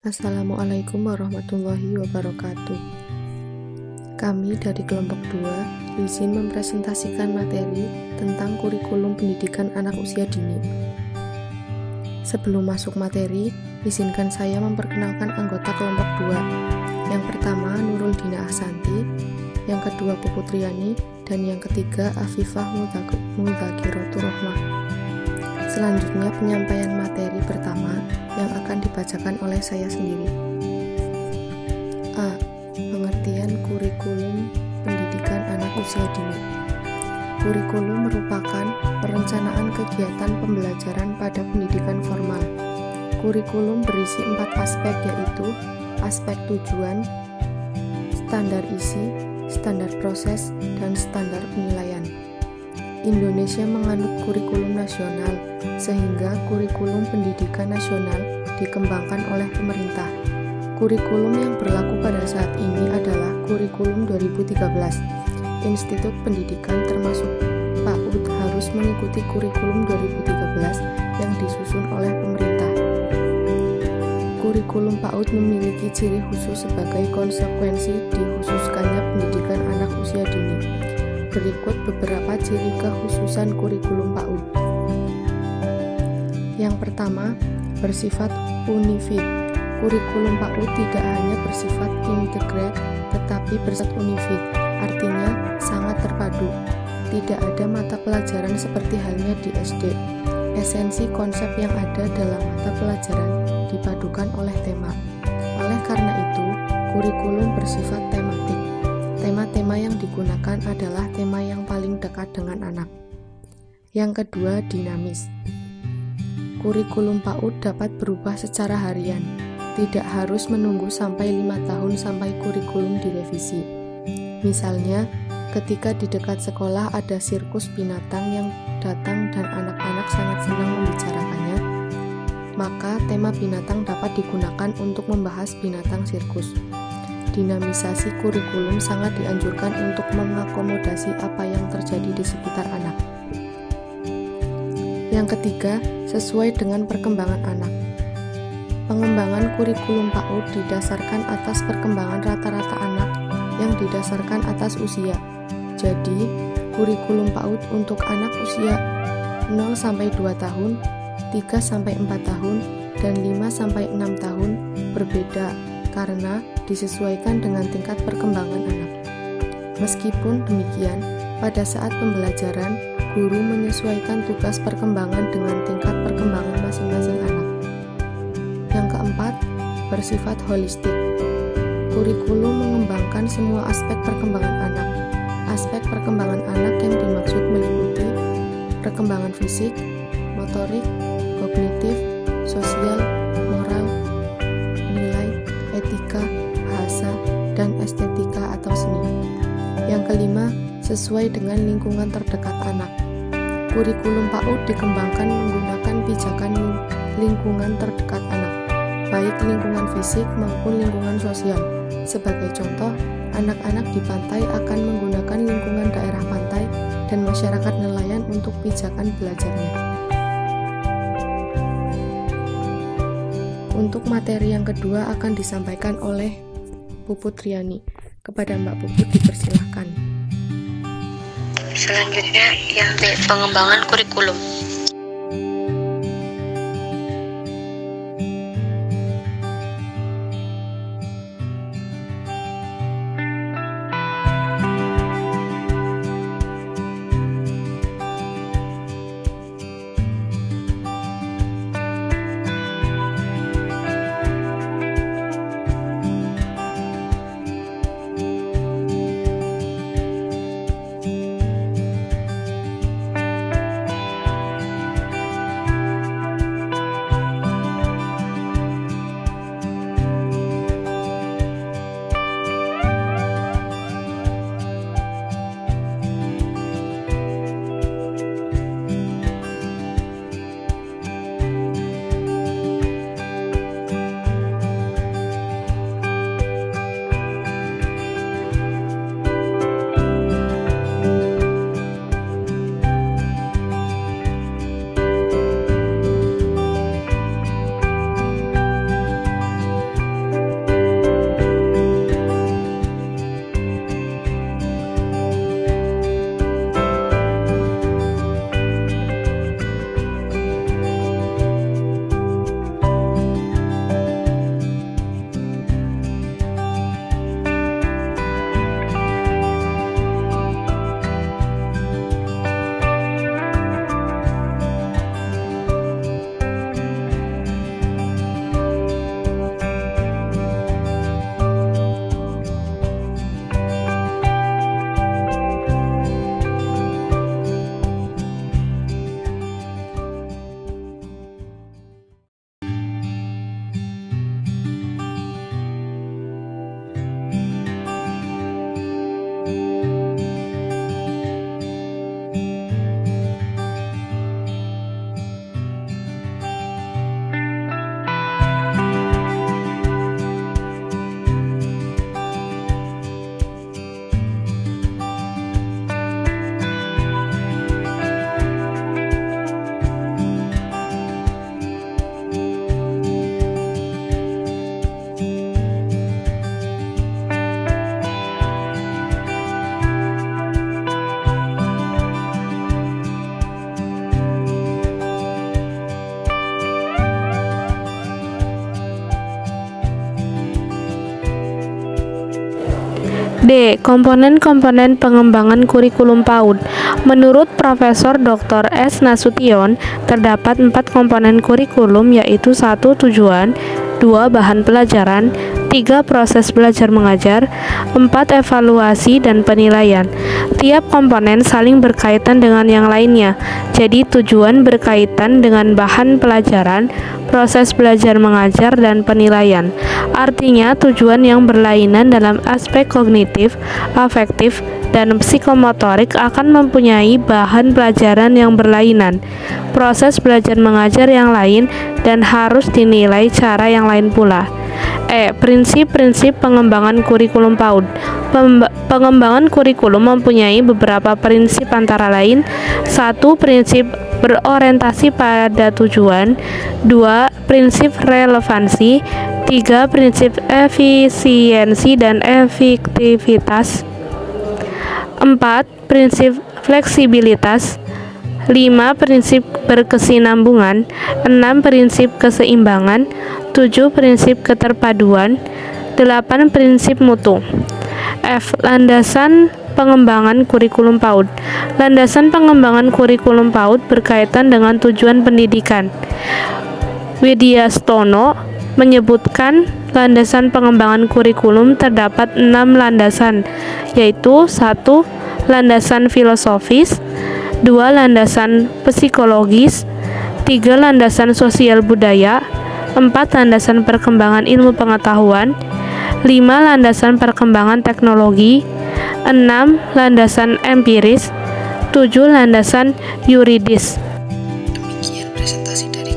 Assalamualaikum warahmatullahi wabarakatuh. Kami dari kelompok 2 izin mempresentasikan materi tentang kurikulum pendidikan anak usia dini. Sebelum masuk materi, izinkan saya memperkenalkan anggota kelompok 2. Yang pertama Nurul Dina Ahsanti, yang kedua Puputriani, dan yang ketiga Afifah Mudzakirotur Rohmah. Selanjutnya penyampaian materi pertama yang akan dibacakan oleh saya sendiri. A. Pengertian kurikulum pendidikan anak usia dini. Kurikulum merupakan perencanaan kegiatan pembelajaran pada pendidikan formal. Kurikulum berisi 4 aspek, yaitu aspek tujuan, standar isi, standar proses, dan standar penilaian. Indonesia menganut kurikulum nasional, sehingga kurikulum pendidikan nasional dikembangkan oleh pemerintah. Kurikulum yang berlaku pada saat ini adalah kurikulum 2013. Institut pendidikan termasuk PAUD harus mengikuti kurikulum 2013 yang disusun oleh pemerintah. Kurikulum PAUD memiliki ciri khusus sebagai konsekuensi dikhususkannya pendidikan anak usia dini. Berikut beberapa ciri kekhususan kurikulum PAUD. Yang pertama, bersifat unifid. Kurikulum PAUD tidak hanya bersifat integrat, tetapi bersifat unifid, artinya sangat terpadu. Tidak ada mata pelajaran seperti halnya di SD. Esensi konsep yang ada dalam mata pelajaran dipadukan oleh tema. Oleh karena itu, kurikulum bersifat tematik. Tema-tema yang digunakan adalah tema yang paling dekat dengan anak. Yang kedua, dinamis. Kurikulum PAUD dapat berubah secara harian, tidak harus menunggu sampai 5 tahun sampai kurikulum direvisi. Misalnya, ketika di dekat sekolah ada sirkus binatang yang datang dan anak-anak sangat senang membicarakannya, maka tema binatang dapat digunakan untuk membahas binatang sirkus. Dinamisasi kurikulum sangat dianjurkan untuk mengakomodasi apa yang terjadi di sekitar anak. Yang ketiga, sesuai dengan perkembangan anak. Pengembangan kurikulum PAUD didasarkan atas perkembangan rata-rata anak yang didasarkan atas usia. Jadi, kurikulum PAUD untuk anak usia 0-2 tahun, 3-4 tahun, dan 5-6 tahun berbeda karena disesuaikan dengan tingkat perkembangan anak. Meskipun demikian, pada saat pembelajaran, guru menyesuaikan tugas perkembangan dengan tingkat perkembangan masing-masing anak. Yang keempat, bersifat holistik. Kurikulum mengembangkan semua aspek perkembangan anak. Aspek perkembangan anak yang dimaksud meliputi perkembangan fisik, motorik, kognitif, sosial, moral, nilai, etika, bahasa, dan estetika atau seni. Yang kelima, sesuai dengan lingkungan terdekat anak. Kurikulum PAUD dikembangkan menggunakan pijakan lingkungan terdekat anak, baik lingkungan fisik maupun lingkungan sosial. Sebagai contoh, anak-anak di pantai akan menggunakan lingkungan daerah pantai dan masyarakat nelayan untuk pijakan belajarnya. Untuk materi yang kedua akan disampaikan oleh Puputriani. Kepada Mbak Puput dipersilahkan. Selanjutnya yang pengembangan kurikulum. D. Komponen-komponen pengembangan kurikulum PAUD. Menurut Profesor Dr. S. Nasution, terdapat 4 komponen kurikulum, yaitu 1. Tujuan, 2. Bahan pelajaran, 3. Proses belajar mengajar, 4. Evaluasi dan penilaian. Tiap komponen saling berkaitan dengan yang lainnya. Jadi tujuan berkaitan dengan bahan pelajaran, proses belajar mengajar, dan penilaian. Artinya tujuan yang berlainan dalam aspek kognitif, afektif, dan psikomotorik akan mempunyai bahan pelajaran yang berlainan, proses belajar mengajar yang lain, dan harus dinilai cara yang lain pula. Prinsip-prinsip pengembangan kurikulum PAUD. Pengembangan kurikulum mempunyai beberapa prinsip antara lain: 1. Prinsip berorientasi pada tujuan, 2. Prinsip relevansi, 3. Prinsip efisiensi dan efektivitas, 4. Prinsip fleksibilitas, 5. Prinsip berkesinambungan, 6. Prinsip keseimbangan, 7. Prinsip keterpaduan, 8. Prinsip mutu. Landasan pengembangan kurikulum PAUD. Landasan pengembangan kurikulum PAUD berkaitan dengan tujuan pendidikan. Widyastono menyebutkan landasan pengembangan kurikulum terdapat 6 landasan, yaitu 1. Landasan filosofis, 2. Landasan psikologis, 3. Landasan sosial budaya, 4. Landasan perkembangan ilmu pengetahuan, 5. Landasan perkembangan teknologi, 6. Landasan empiris, 7. Landasan yuridis. Demikian presentasi dari